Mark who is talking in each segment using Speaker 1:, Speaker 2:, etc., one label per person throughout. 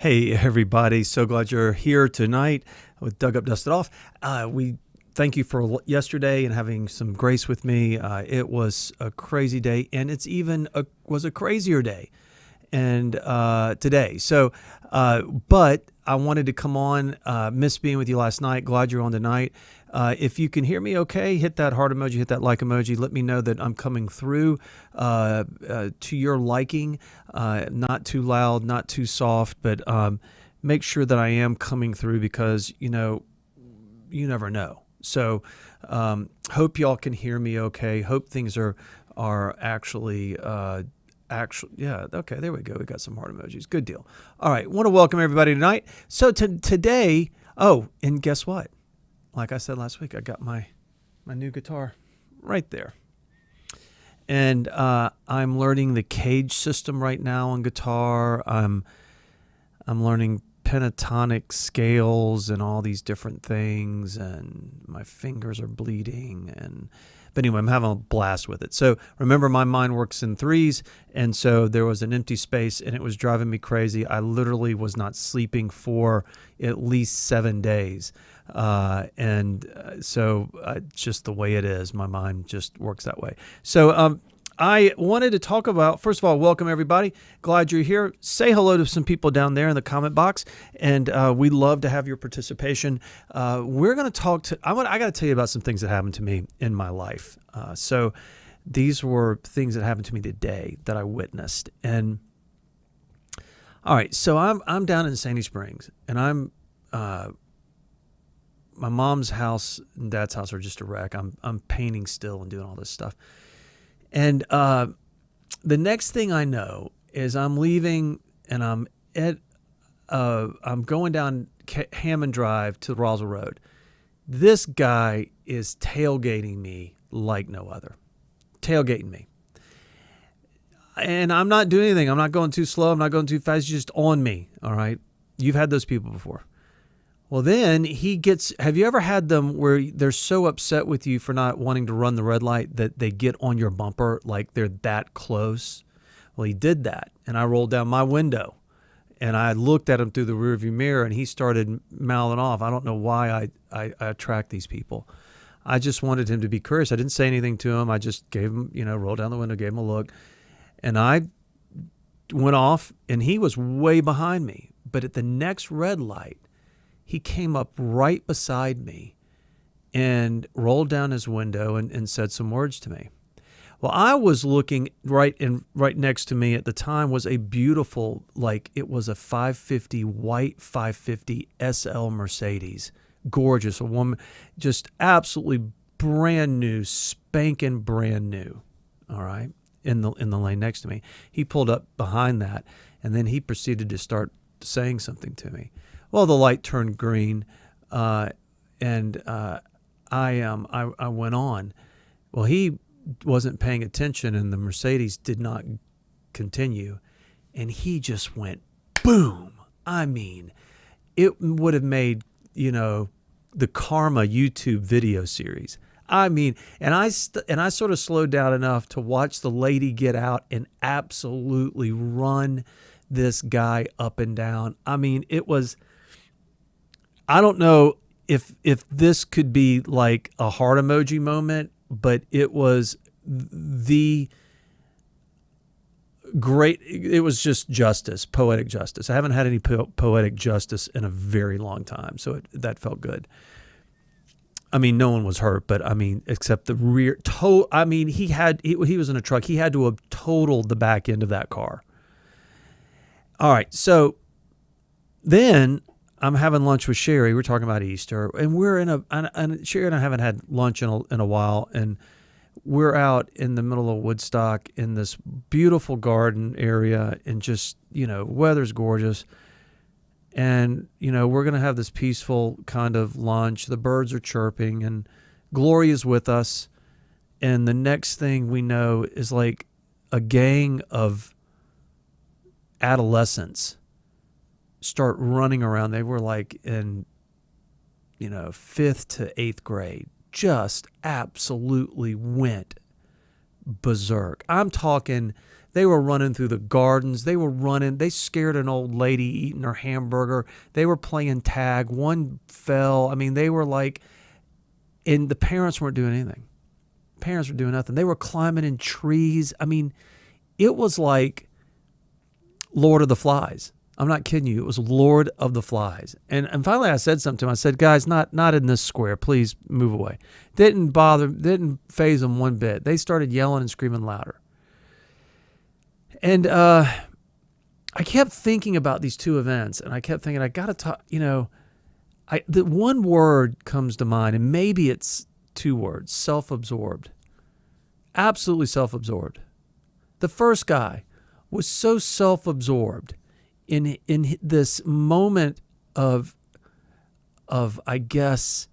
Speaker 1: Hey, everybody. So glad you're here tonight with Dug Up, Dusted Off. We thank you for yesterday and having some grace with me. It was a crazy day, and it's even was a crazier day and today. So, but I wanted to come on, miss being with you last night. Glad you're on tonight. If you can hear me okay, hit that heart emoji, hit that like emoji. Let me know that I'm coming through to your liking. Not too loud, not too soft, but make sure that I am coming through because, you never know. So hope y'all can hear me okay. Hope things are actually yeah, okay, there we go. We got some heart emojis. Good deal. All right, want to welcome everybody tonight. So today, and guess what? Like I said last week, I got my new guitar right there. And I'm learning the cage system right now on guitar. I'm learning pentatonic scales and all these different things, and my fingers are bleeding. But anyway, I'm having a blast with it. So remember, my mind works in threes, and so there was an empty space, and it was driving me crazy. I literally was not sleeping for at least 7 days. So just the way it is, my mind just works that way. So I wanted to talk about, first of all, welcome everybody. Glad you're here. Say hello to some people down there in the comment box, and we love to have your participation. We're going to talk to, I got to tell you about some things that happened to me in my life. So these were things that happened to me today that I witnessed. And all right, so I'm down in Sandy Springs, and I'm my mom's house and dad's house are just a wreck. I'm painting still and doing all this stuff. And the next thing I know is I'm leaving, and I'm going down Hammond Drive to Roswell Road. This guy is tailgating me like no other. Tailgating me. And I'm not doing anything. I'm not going too slow. I'm not going too fast. He's just on me. All right. You've had those people before. Well, then have you ever had them where they're so upset with you for not wanting to run the red light that they get on your bumper like they're that close? Well, he did that, and I rolled down my window, and I looked at him through the rearview mirror, and he started mouthing off. I don't know why I attract these people. I just wanted him to be curious. I didn't say anything to him. I just gave him, rolled down the window, gave him a look, and I went off, and he was way behind me. But at the next red light, he came up right beside me and rolled down his window and said some words to me. Well, I was looking right next to me at the time was a beautiful, it was a 550, white 550 SL Mercedes. Gorgeous. A woman, just absolutely brand new, spanking brand new. All right. In the lane next to me. He pulled up behind that, and then he proceeded to start saying something to me. Well, the light turned green, and I went on. Well, he wasn't paying attention, and the Mercedes did not continue, and he just went boom. I mean, it would have made the Karma YouTube video series. I mean, and I sort of slowed down enough to watch the lady get out and absolutely run this guy up and down. I mean, it was. I don't know if this could be like a heart emoji moment, but it was it was just justice, poetic justice. I haven't had any poetic justice in a very long time, so that felt good. I mean, no one was hurt, but I mean, except the rear I mean, he was in a truck. He had to have totaled the back end of that car. All right, so then I'm having lunch with Sherry. We're talking about Easter, and and Sherry and I haven't had lunch in a while, and we're out in the middle of Woodstock in this beautiful garden area, and just, weather's gorgeous. And, we're going to have this peaceful kind of lunch. The birds are chirping, and Glory is with us. And the next thing we know is like a gang of adolescents start running around. They were like in, 5th to 8th grade, just absolutely went berserk. I'm talking They were running through the gardens. They were running. They scared an old lady eating her hamburger. They were playing tag. One fell. I mean, they were like, and the parents weren't doing anything. Parents were doing nothing. They were climbing in trees. I mean, it was like Lord of the Flies. I'm not kidding you. It was Lord of the Flies. And finally I said something to him. I said, guys, not in this square. Please move away. Didn't faze them one bit. They started yelling and screaming louder. And I kept thinking about these two events, and I kept thinking, I got to talk, the one word comes to mind, and maybe it's two words: self-absorbed. Absolutely self-absorbed. The first guy was so self-absorbed in this moment of I guess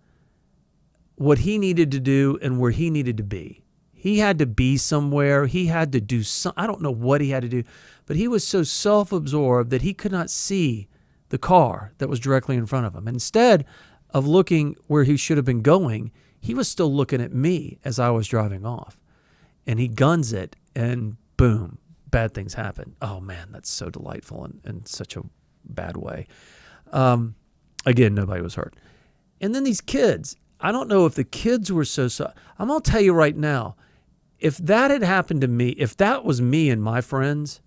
Speaker 1: what he needed to do and where he needed to be. He had to be somewhere. He had to do I don't know what he had to do, but he was so self-absorbed that he could not see the car that was directly in front of him. Instead of looking where he should have been going, he was still looking at me as I was driving off. And he guns it, and boom, bad things happen. Oh man, that's so delightful in such a bad way. Again, nobody was hurt. And then these kids, I don't know if the kids were I'm going to tell you right now, if that had happened to me, if that was me and my friends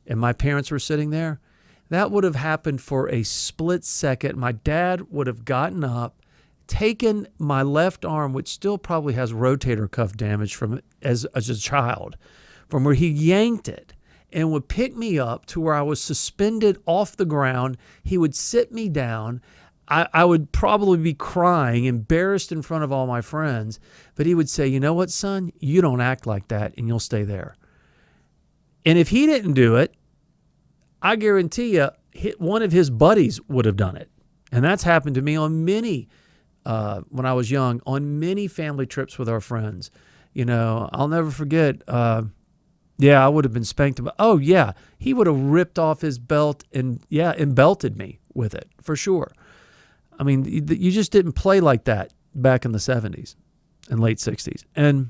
Speaker 1: and my parents were sitting there, that would have happened for a split second. My dad would have gotten up, taken my left arm, which still probably has rotator cuff damage from as a child, from where he yanked it, and would pick me up to where I was suspended off the ground. He would sit me down. I would probably be crying, embarrassed in front of all my friends, but he would say, you know what, son, you don't act like that, and you'll stay there. And if he didn't do it, I guarantee you one of his buddies would have done it. And that's happened to me on many, when I was young, on many family trips with our friends. I'll never forget, I would have been spanked. Oh, yeah, he would have ripped off his belt and belted me with it, for sure. I mean, you just didn't play like that back in the 70s and late 60s. And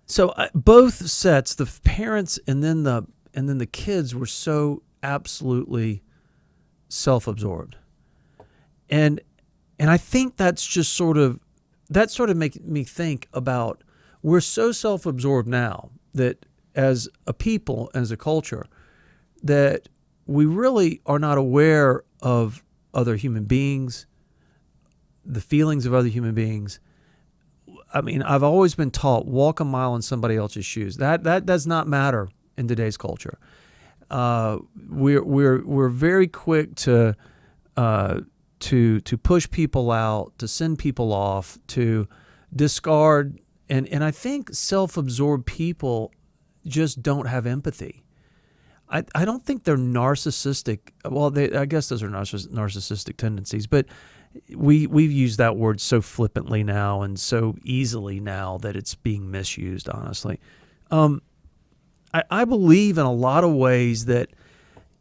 Speaker 1: so both sets, the parents and then the kids, were so absolutely self-absorbed. And I think that's just sort of makes me think about, we're so self-absorbed now that as a people, as a culture, that we really are not aware of other human beings, the feelings of other human beings. I mean, I've always been taught, walk a mile in somebody else's shoes. That does not matter in today's culture. We're very quick to push people out, to send people off, to discard, and I think self-absorbed people just don't have empathy. I don't think they're narcissistic. Well, I guess those are narcissistic tendencies, but we've used that word so flippantly now and so easily now that it's being misused, honestly. I believe in a lot of ways that,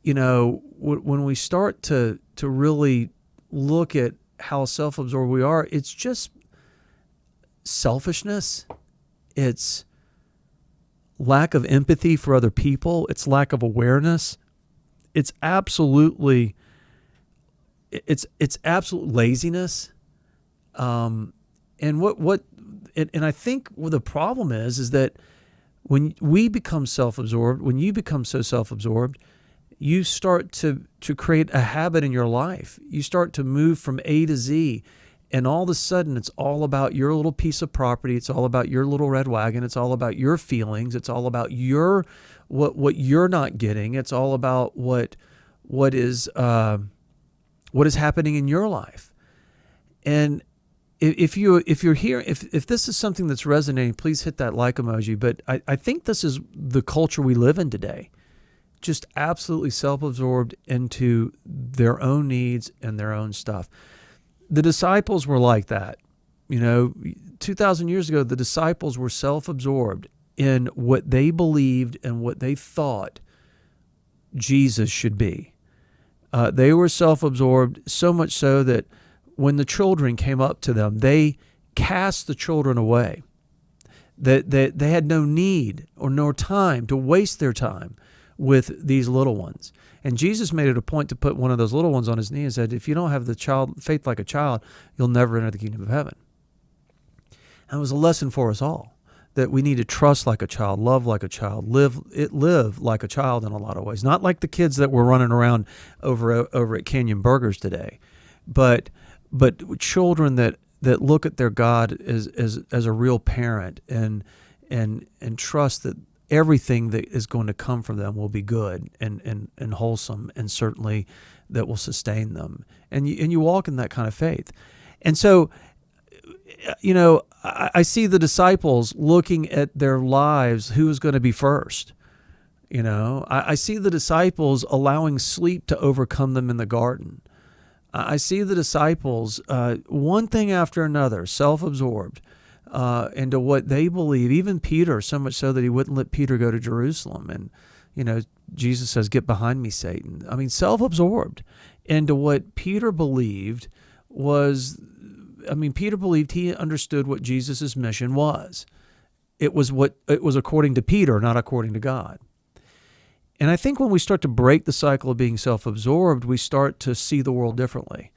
Speaker 1: when we start to really look at how self-absorbed we are, it's just selfishness. It's lack of empathy for other people. It's lack of awareness. It's absolute laziness. And I think what the problem is that when we become self-absorbed, when you become so self-absorbed, you start to create a habit in your life. You start to move from A to Z, and all of a sudden it's all about your little piece of property. It's all about your little red wagon. It's all about your feelings. It's all about what you're not getting. It's all about what is happening in your life. And if you're here, if this is something that's resonating, please hit that like emoji. But I think this is the culture we live in today. Just absolutely self-absorbed into their own needs and their own stuff. The disciples were like that. 2,000 years ago, the disciples were self-absorbed in what they believed and what they thought Jesus should be. They were self-absorbed, so much so that when the children came up to them, they cast the children away. that they had no need or no time to waste their time with these little ones. And Jesus made it a point to put one of those little ones on his knee and said, if you don't have the faith like a child, you'll never enter the kingdom of heaven. And it was a lesson for us all, that we need to trust like a child, love like a child, live like a child in a lot of ways. Not like the kids that were running around over at Canyon Burgers today, but children that look at their God as a real parent and trust that everything that is going to come from them will be good and wholesome, and certainly that will sustain them. And you walk in that kind of faith. And so, I see the disciples looking at their lives, who is going to be first. I see the disciples allowing sleep to overcome them in the garden. I see the disciples, one thing after another, self-absorbed, into what they believe. Even Peter, so much so that he wouldn't let Peter go to Jerusalem. And, Jesus says, "Get behind me, Satan." I mean, self-absorbed into what Peter believed was, Peter believed he understood what Jesus' mission was. It was according to Peter, not according to God. And I think when we start to break the cycle of being self-absorbed, we start to see the world differently.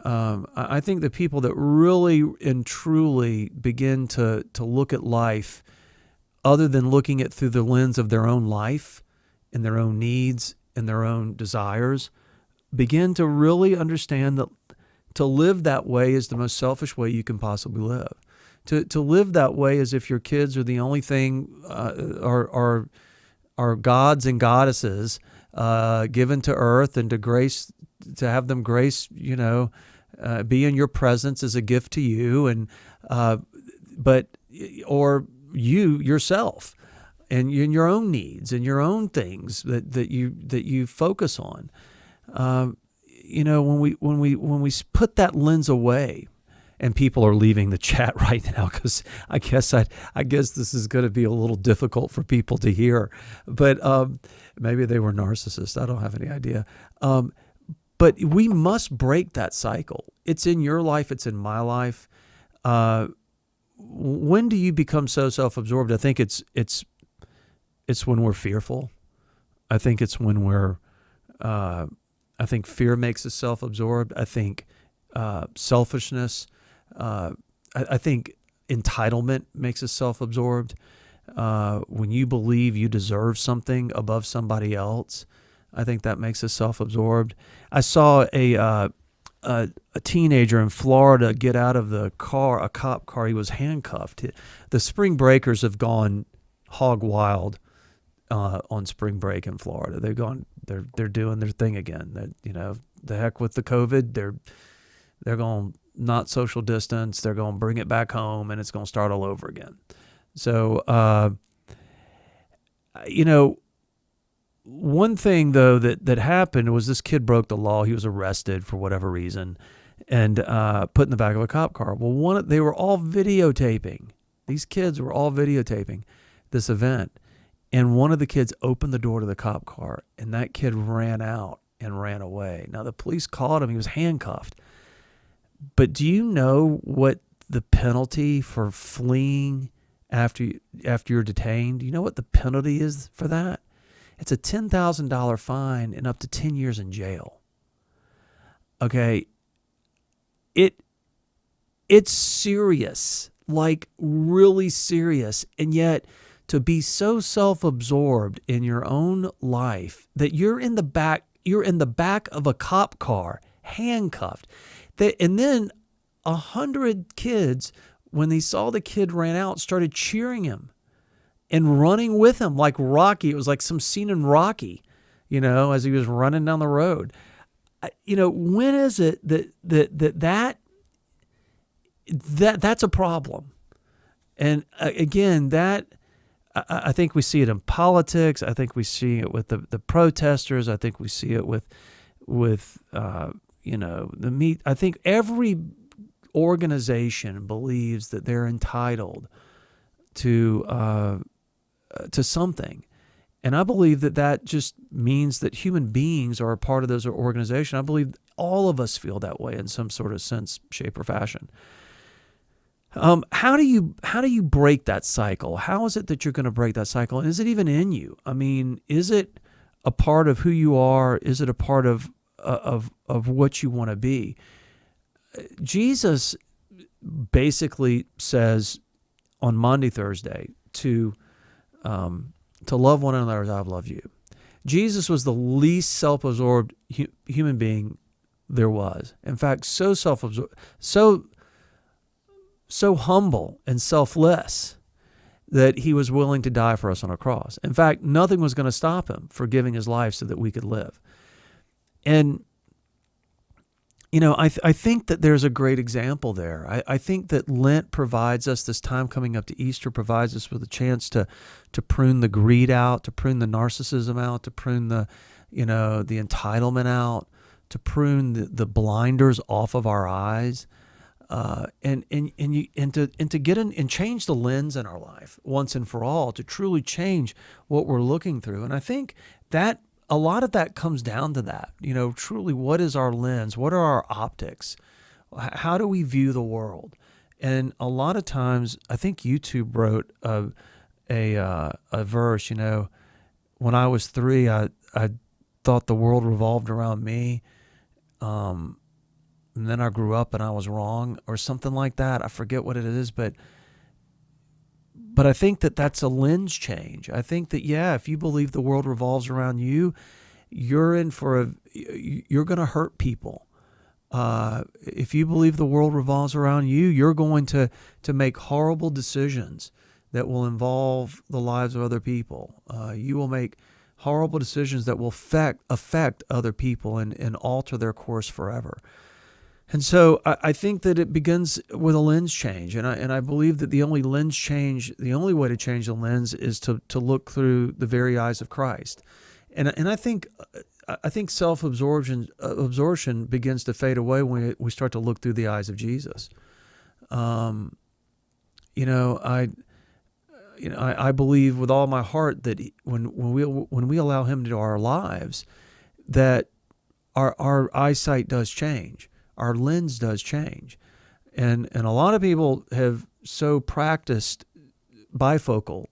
Speaker 1: I think the people that really and truly begin to look at life other than looking at through the lens of their own life and their own needs and their own desires, begin to really understand that to live that way is the most selfish way you can possibly live. To live that way as if your kids are the only thing, are gods and goddesses given to earth, and to have them grace, be in your presence as a gift to you, and or you yourself, and in your own needs and your own things that you focus on. When we put that lens away, and people are leaving the chat right now because I guess this is going to be a little difficult for people to hear, but maybe they were narcissists. I don't have any idea. But we must break that cycle. It's in your life. It's in my life. When do you become so self-absorbed? I think it's when we're fearful. I think it's when I think fear makes us self-absorbed. I think selfishness. I think entitlement makes us self-absorbed. When you believe you deserve something above somebody else, I think that makes us self-absorbed. I saw a teenager in Florida get out of the car, a cop car. He was handcuffed. The spring breakers have gone hog wild on spring break in Florida. They're doing their thing again. The heck with the COVID. They're going to not social distance. They're going to bring it back home, and it's going to start all over again. So, one thing though that happened was this kid broke the law. He was arrested for whatever reason, and put in the back of a cop car. Well, they were all videotaping. These kids were all videotaping this event. And one of the kids opened the door to the cop car, and that kid ran out and ran away. Now, the police caught him. He was handcuffed. But do you know what the penalty for fleeing after you're detained? Do you know what the penalty is for that? It's a $10,000 fine and up to 10 years in jail. Okay. It's serious, like really serious. And yet, to be so self-absorbed in your own life that you're in the back of a cop car, handcuffed. And then 100 kids, when they saw the kid ran out, started cheering him and running with him like Rocky. It was like some scene in Rocky, as he was running down the road. When is it that's a problem? And again, I think we see it in politics. I think we see it with the protesters. I think we see it with the meat. I think every organization believes that they're entitled to something. And I believe that just means that human beings are a part of those organizations. I believe all of us feel that way in some sort of sense, shape, or fashion. How do you break that cycle? How is it that you're going to break that cycle? And is it even in you? I mean, is it a part of who you are? Is it a part of what you want to be? Jesus basically says on Monday, Thursday to love one another as I've loved you. Jesus was the least self-absorbed human being there was. In fact, so self-absorbed, so humble and selfless that he was willing to die for us on a cross. In fact, nothing was going to stop him for giving his life so that we could live. And, you know, I think that there's a great example there. I think that Lent provides us, this time coming up to Easter, provides us with a chance to prune the greed out, to prune the narcissism out, to prune the entitlement out, to prune the blinders off of our eyes. And to get in and change the lens in our life once and for all, to truly change what we're looking through. And I think that a lot of that comes down to that, truly, what is our lens? What are our optics? How do we view the world? And a lot of times, I think YouTube wrote a verse, when I was 3, I thought the world revolved around me. And then I grew up and I was wrong, or something like that. I forget what it is, but I think that that's a lens change. I think that, if you believe the world revolves around you, you're going to hurt people. If you believe the world revolves around you, you're going to make horrible decisions that will involve the lives of other people. You will make horrible decisions that will affect other people and alter their course forever. And so I think that it begins with a lens change, and I believe that the only way to change the lens is to look through the very eyes of Christ, and I think absorption begins to fade away when we start to look through the eyes of Jesus. I believe with all my heart that when we allow Him into our lives, that our eyesight does change. Our lens does change. And a lot of people have so practiced bifocal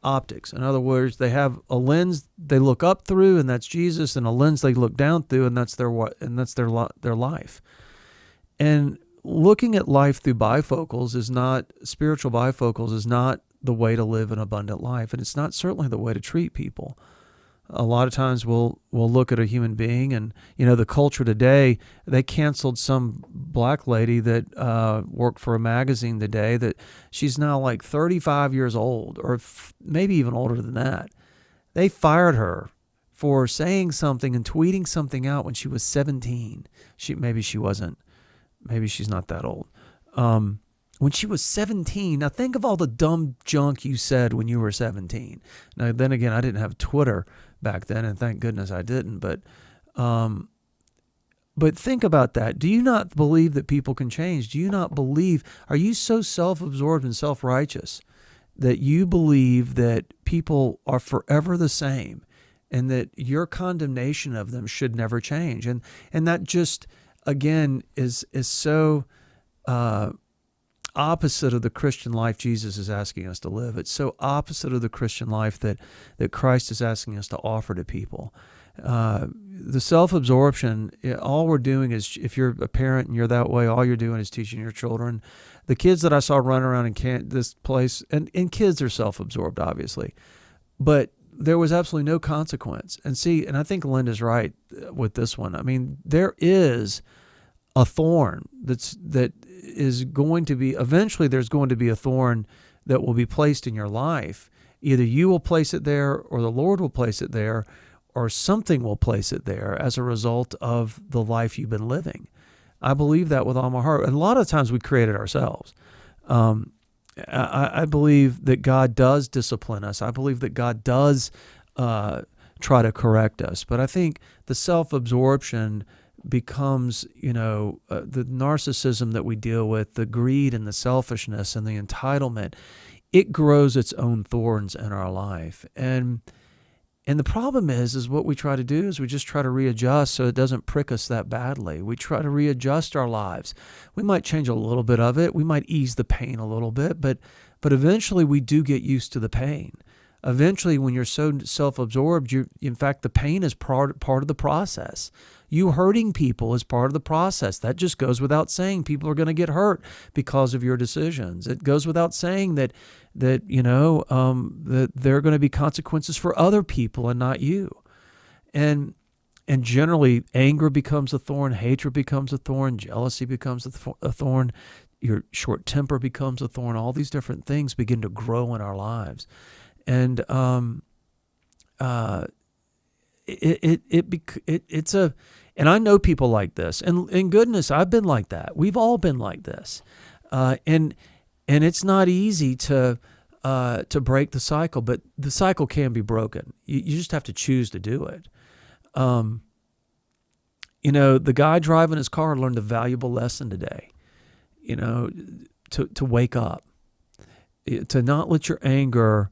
Speaker 1: optics. In other words, they have a lens they look up through, and that's Jesus, and a lens they look down through, and that's their life. And looking at life through spiritual bifocals is not the way to live an abundant life, and it's not certainly the way to treat people. A lot of times we'll look at a human being, and the culture today, they canceled some black lady that worked for a magazine today, that she's now like 35 years old, or maybe even older than that. They fired her for saying something and tweeting something out when she was 17. Maybe she's not that old. When she was 17, now think of all the dumb junk you said when you were 17. Now, then again, I didn't have Twitter back then, and thank goodness I didn't. But think about that. Do you not believe that people can change? Do you not believe? Are you so self-absorbed and self-righteous that you believe that people are forever the same, and that your condemnation of them should never change? And that just, again, is so opposite of the Christian life Jesus is asking us to live. It's so opposite of the Christian life that Christ is asking us to offer to people. The self-absorption, all we're doing is, if you're a parent and you're that way, all you're doing is teaching your children. The kids that I saw running around in this place, and kids are self-absorbed, obviously, but there was absolutely no consequence. And I think Linda's right with this one. I mean, there is a thorn that is going to be, eventually there's going to be a thorn that will be placed in your life. Either you will place it there, or the Lord will place it there, or something will place it there as a result of the life you've been living. I believe that with all my heart. And a lot of times we create it ourselves. I believe that God does discipline us. I believe that God does try to correct us. But I think the self-absorption becomes, the narcissism that we deal with, the greed and the selfishness and the entitlement, it grows its own thorns in our life. And And the problem is what we try to do is we just try to readjust so it doesn't prick us that badly. We try to readjust our lives. We might change a little bit of it. We might ease the pain a little bit, but eventually we do get used to the pain. Eventually, when you're so self-absorbed, in fact, the pain is part of the process. You hurting people is part of the process. That just goes without saying. People are going to get hurt because of your decisions. It goes without saying that that there are going to be consequences for other people and not you. And generally, anger becomes a thorn, hatred becomes a thorn, jealousy becomes a thorn, your short temper becomes a thorn. All these different things begin to grow in our lives. And it's and I know people like this, and goodness, I've been like that. We've all been like this, and it's not easy to break the cycle, but the cycle can be broken. You just have to choose to do it. The guy driving his car learned a valuable lesson today. To wake up, to not let your anger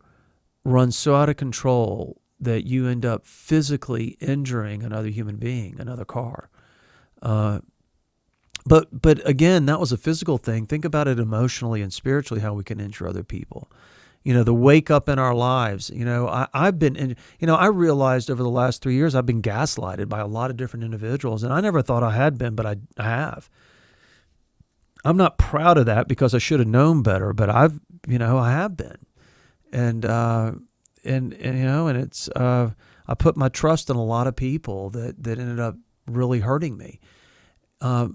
Speaker 1: run so out of control that you end up physically injuring another human being, another car. But again, that was a physical thing. Think about it emotionally and spiritually, how we can injure other people. The wake up in our lives. I've been, I realized over the last 3 years I've been gaslighted by a lot of different individuals, and I never thought I had been, but I have. I'm not proud of that because I should have known better, but I have been. And it's I put my trust in a lot of people that ended up really hurting me. A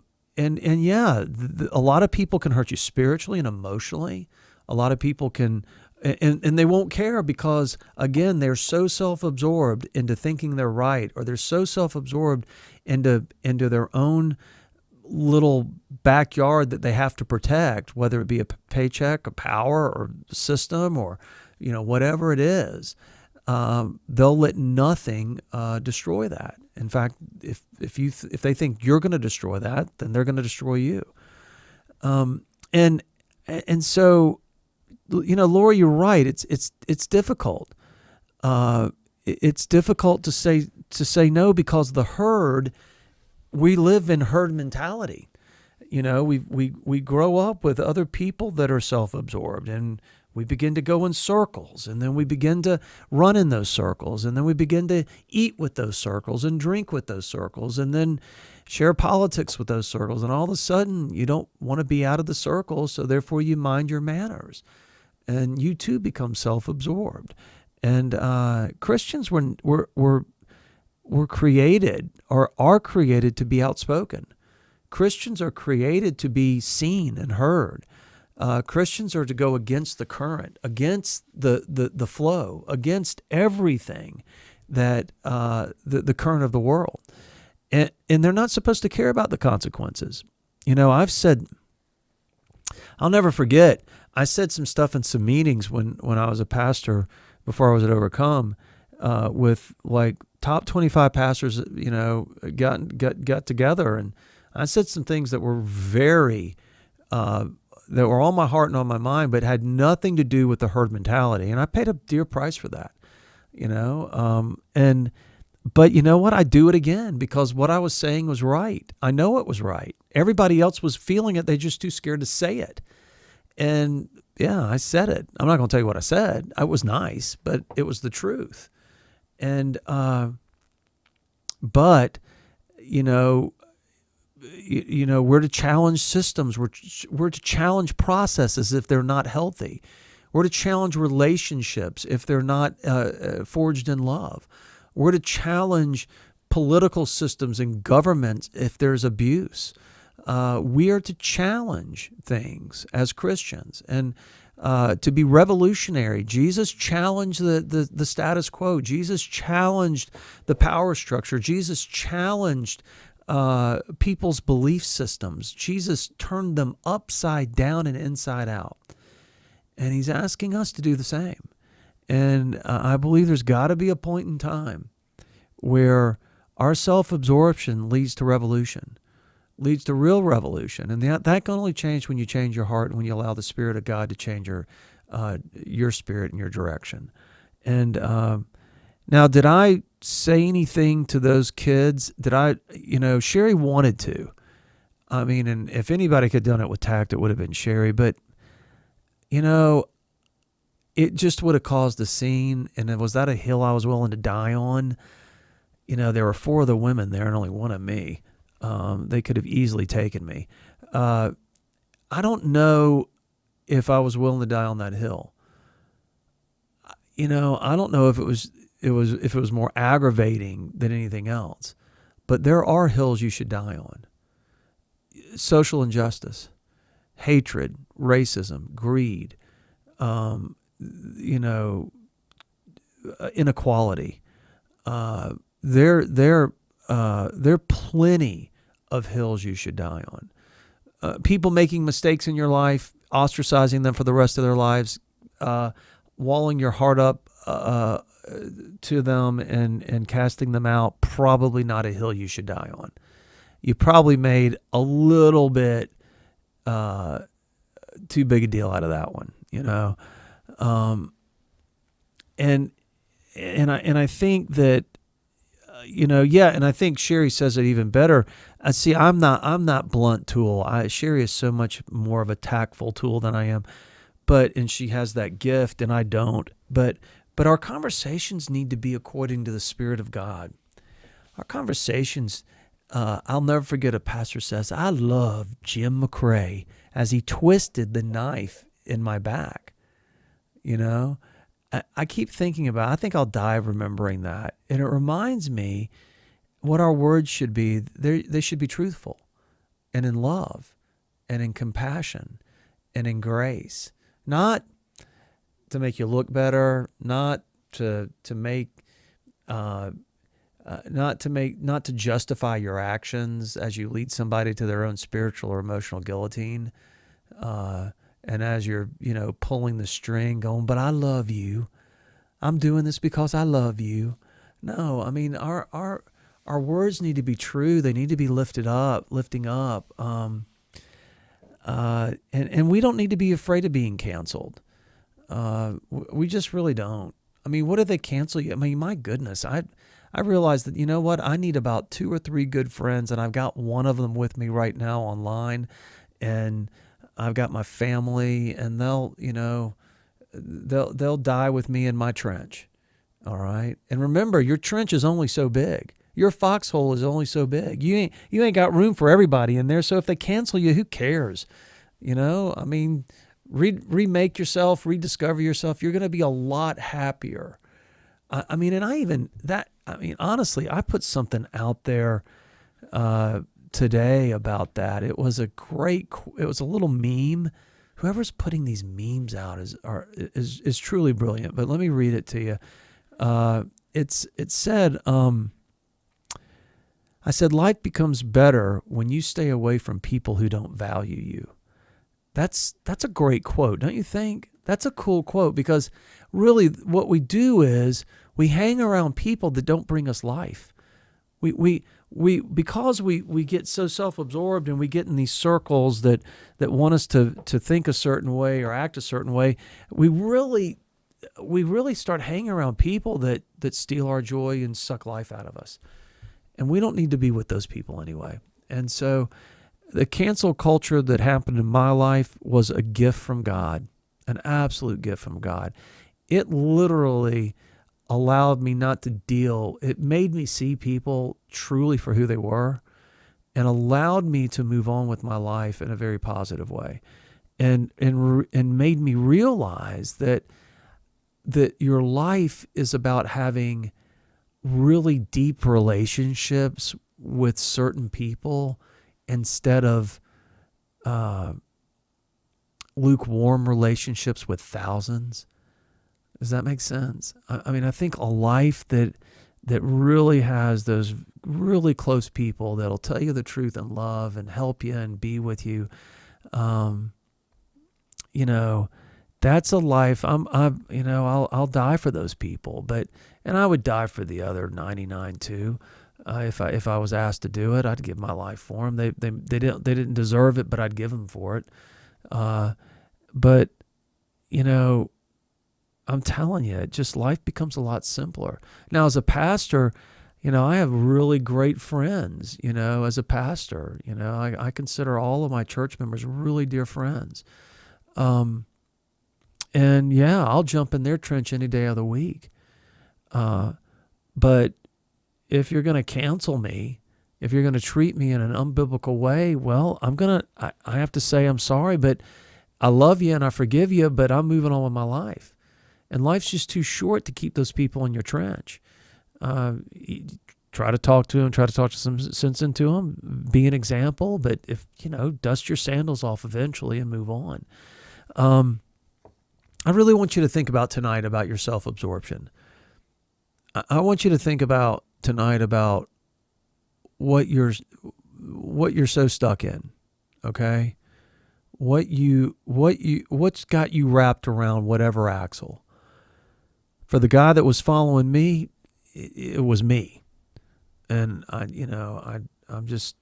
Speaker 1: lot of people can hurt you spiritually and emotionally. A lot of people can, and they won't care because, again, they're so self-absorbed into thinking they're right, or they're so self-absorbed into their own little backyard that they have to protect, whether it be a paycheck, a power, or system, or whatever it is. They'll let nothing destroy that. In fact, if they think you're going to destroy that, then they're going to destroy you. And so, Laura, you're right. It's difficult. It's difficult to say no because the herd. We live in herd mentality. We grow up with other people that are self-absorbed, and we begin to go in circles, and then we begin to run in those circles, and then we begin to eat with those circles and drink with those circles, and then share politics with those circles. And all of a sudden, you don't want to be out of the circle, so therefore you mind your manners, and you too become self-absorbed. And Christians were created or are created to be outspoken. Christians are created to be seen and heard. Christians are to go against the current, against the flow, against everything that the current of the world. And they're not supposed to care about the consequences. I've said, I'll never forget, I said some stuff in some meetings when I was a pastor before I was at Overcome, with like top 25 pastors, got together, and I said some things that were that were on my heart and on my mind, but had nothing to do with the herd mentality, and I paid a dear price for that, But you know what? I do it again because what I was saying was right. I know it was right. Everybody else was feeling it; they just too scared to say it, and yeah, I said it. I'm not going to tell you what I said. It was nice, but it was the truth. And, but, we're to challenge systems. We're to challenge processes if they're not healthy. We're to challenge relationships if they're not forged in love. We're to challenge political systems and governments if there's abuse. We are to challenge things as Christians and to be revolutionary. Jesus challenged the status quo. Jesus challenged the power structure. Jesus challenged people's belief systems. Jesus turned them upside down and inside out. And he's asking us to do the same. And I believe there's got to be a point in time where our self-absorption leads to revolution, leads to real revolution. And that can only change when you change your heart and when you allow the Spirit of God to change your spirit and your direction. And Now, did I say anything to those kids? Sherry wanted to. I mean, and if anybody could have done it with tact, it would have been Sherry. But, it just would have caused a scene. And was that a hill I was willing to die on? There were 4 of the women there and only one of me. They could have easily taken me. I don't know if I was willing to die on that hill. I don't know if it was more aggravating than anything else. But there are hills you should die on. Social injustice, hatred, racism, greed, inequality. There are plenty of hills you should die on. People making mistakes in your life, ostracizing them for the rest of their lives, walling your heart up to them and casting them out, probably not a hill you should die on. You probably made a little bit too big a deal out of that one, and I think that, and I think Sherry says it even better. See, I'm not blunt tool. Sherry is so much more of a tactful tool than I am, and she has that gift and I don't. But our conversations need to be according to the Spirit of God. Our conversations. I'll never forget a pastor says, I love Jim McRae as he twisted the knife in my back. I keep thinking about it. I think I'll die remembering that. And it reminds me what our words should be. They should be truthful and in love and in compassion and in grace. Not to make you look better, not to make... not to justify your actions as you lead somebody to their own spiritual or emotional guillotine, and as you're pulling the string, going, but I love you. I'm doing this because I love you. No, I mean our words need to be true. They need to be lifting up, and we don't need to be afraid of being canceled. We just really don't. I mean, what if they cancel you? I mean, my goodness, I realized that, I need about 2 or 3 good friends, and I've got one of them with me right now online, and I've got my family, and they'll die with me in my trench. All right. And remember, your trench is only so big. Your foxhole is only so big. You ain't got room for everybody in there. So if they cancel you, who cares? I mean, remake yourself, rediscover yourself. You're going to be a lot happier. Honestly, I put something out there today about that. It was a little meme. Whoever's putting these memes out is truly brilliant. But let me read it to you. It said, I said, life becomes better when you stay away from people who don't value you. That's a great quote, don't you think? That's a cool quote, because really what we do is we hang around people that don't bring us life. Because we get so self-absorbed and we get in these circles that want us to think a certain way or act a certain way, we really start hanging around people that steal our joy and suck life out of us. And we don't need to be with those people anyway. And so the cancel culture that happened in my life was a gift from God, an absolute gift from God. It literally allowed me not to deal. It made me see people truly for who they were and allowed me to move on with my life in a very positive way, and made me realize that your life is about having really deep relationships with certain people instead of lukewarm relationships with thousands. Does that make sense? I mean, I think a life that really has those really close people that'll tell you the truth and love and help you and be with you, that's a life. I'll die for those people, and I would die for the other 99 too. If I was asked to do it, I'd give my life for them. They didn't deserve it, but I'd give them for it. I'm telling you, life becomes a lot simpler. Now, as a pastor, I have really great friends, as a pastor. I consider all of my church members really dear friends. And yeah, I'll jump in their trench any day of the week. But if you're going to cancel me, if you're going to treat me in an unbiblical way, well, I have to say I'm sorry, but I love you and I forgive you, but I'm moving on with my life. And life's just too short to keep those people in your trench. Try to talk to them, try to talk some sense into them, be an example, but if, dust your sandals off eventually and move on. I really want you to think about tonight about your self-absorption. I want you to think about tonight about what you're so stuck in, okay? What's got you wrapped around whatever axle. For the guy that was following me, it was me. And I'm just,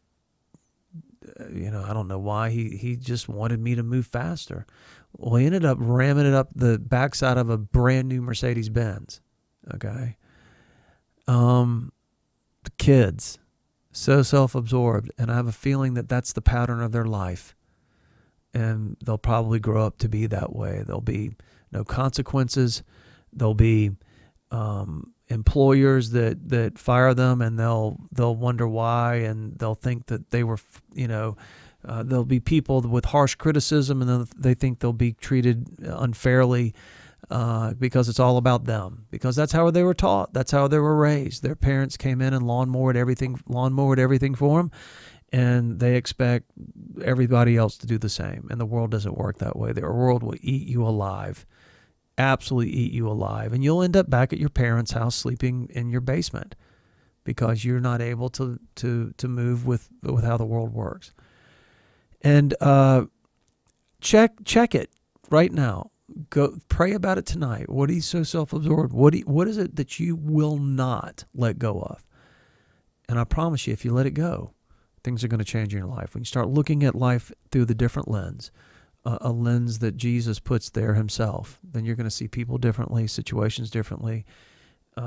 Speaker 1: I don't know why he just wanted me to move faster. Well, he ended up ramming it up the backside of a brand new Mercedes-Benz. Okay. The kids, so self-absorbed, and I have a feeling that that's the pattern of their life. And they'll probably grow up to be that way. There'll be no consequences. There'll be employers that fire them, and they'll wonder why, and they'll think that they were, there'll be people with harsh criticism, and then they think they'll be treated unfairly because it's all about them. Because that's how they were taught. That's how they were raised. Their parents came in and lawnmowered everything for them, and they expect everybody else to do the same. And the world doesn't work that way. The world will eat you alive. Absolutely eat you alive. And you'll end up back at your parents' house sleeping in your basement because you're not able to move with how the world works. And check it right now. Go pray about it tonight. What are you so self-absorbed? What is it that you will not let go of? And I promise you, if you let it go, things are going to change in your life. When you start looking at life through the different lens, a lens that Jesus puts there himself, then you're going to see people differently, situations differently,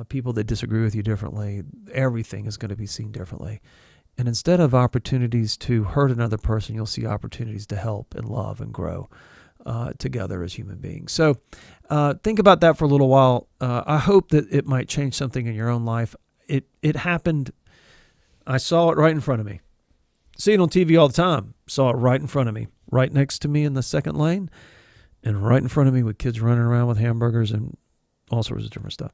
Speaker 1: people that disagree with you differently. Everything is going to be seen differently. And instead of opportunities to hurt another person, you'll see opportunities to help and love and grow together as human beings. So think about that for a little while. I hope that it might change something in your own life. It happened. I saw it right in front of me. See it on TV all the time. Saw it right in front of me, right next to me in the second lane, and right in front of me with kids running around with hamburgers and all sorts of different stuff.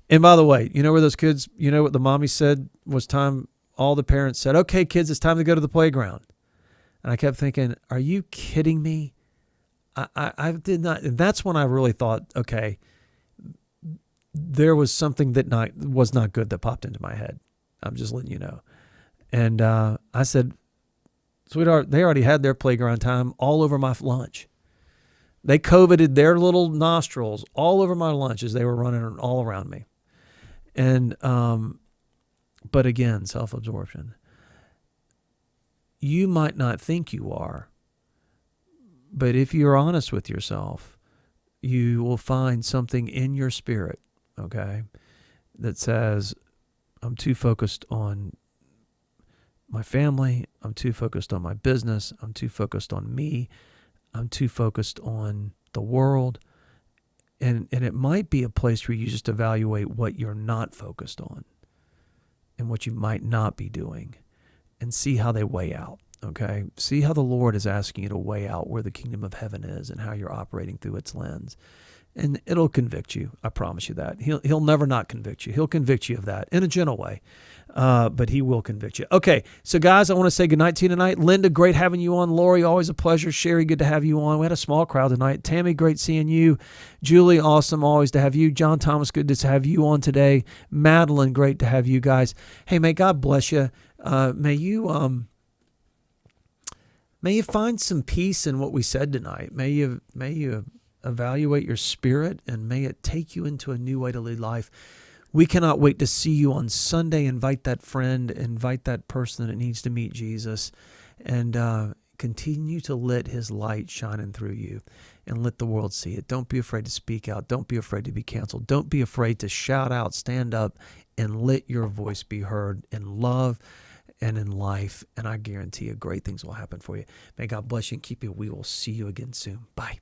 Speaker 1: And by the way, where those kids, what the mommy said was time, all the parents said, okay, kids, it's time to go to the playground. And I kept thinking, are you kidding me? I did not. And that's when I really thought, okay, there was something that was not good that popped into my head. I'm just letting you know. And I said, sweetheart, they already had their playground time all over my lunch. They coveted their little nostrils all over my lunch as they were running all around me. And, but again, self-absorption. You might not think you are, but if you're honest with yourself, you will find something in your spirit, okay, that says, I'm too focused on my family, I'm too focused on my business, I'm too focused on me, I'm too focused on the world. And it might be a place where you just evaluate what you're not focused on and what you might not be doing and see how they weigh out, okay? See how the Lord is asking you to weigh out where the kingdom of heaven is and how you're operating through its lens. And it'll convict you. I promise you that. He'll never not convict you. He'll convict you of that in a gentle way, but he will convict you. Okay, so guys, I want to say goodnight to you tonight. Linda, great having you on. Lori, always a pleasure. Sherry, good to have you on. We had a small crowd tonight. Tammy, great seeing you. Julie, awesome, always to have you. John Thomas, good to have you on today. Madeline, great to have you guys. Hey, may God bless you. May you find some peace in what we said tonight. May you evaluate your spirit, and may it take you into a new way to lead life. We cannot wait to see you on Sunday. Invite that friend, invite that person that needs to meet Jesus, and continue to let his light shining through you. and let the world see it. Don't be afraid to speak out. Don't be afraid to be canceled. Don't be afraid to shout out, stand up, and let your voice be heard in love and in life. And I guarantee you great things will happen for you. May God bless you and keep you. We will see you again soon. Bye.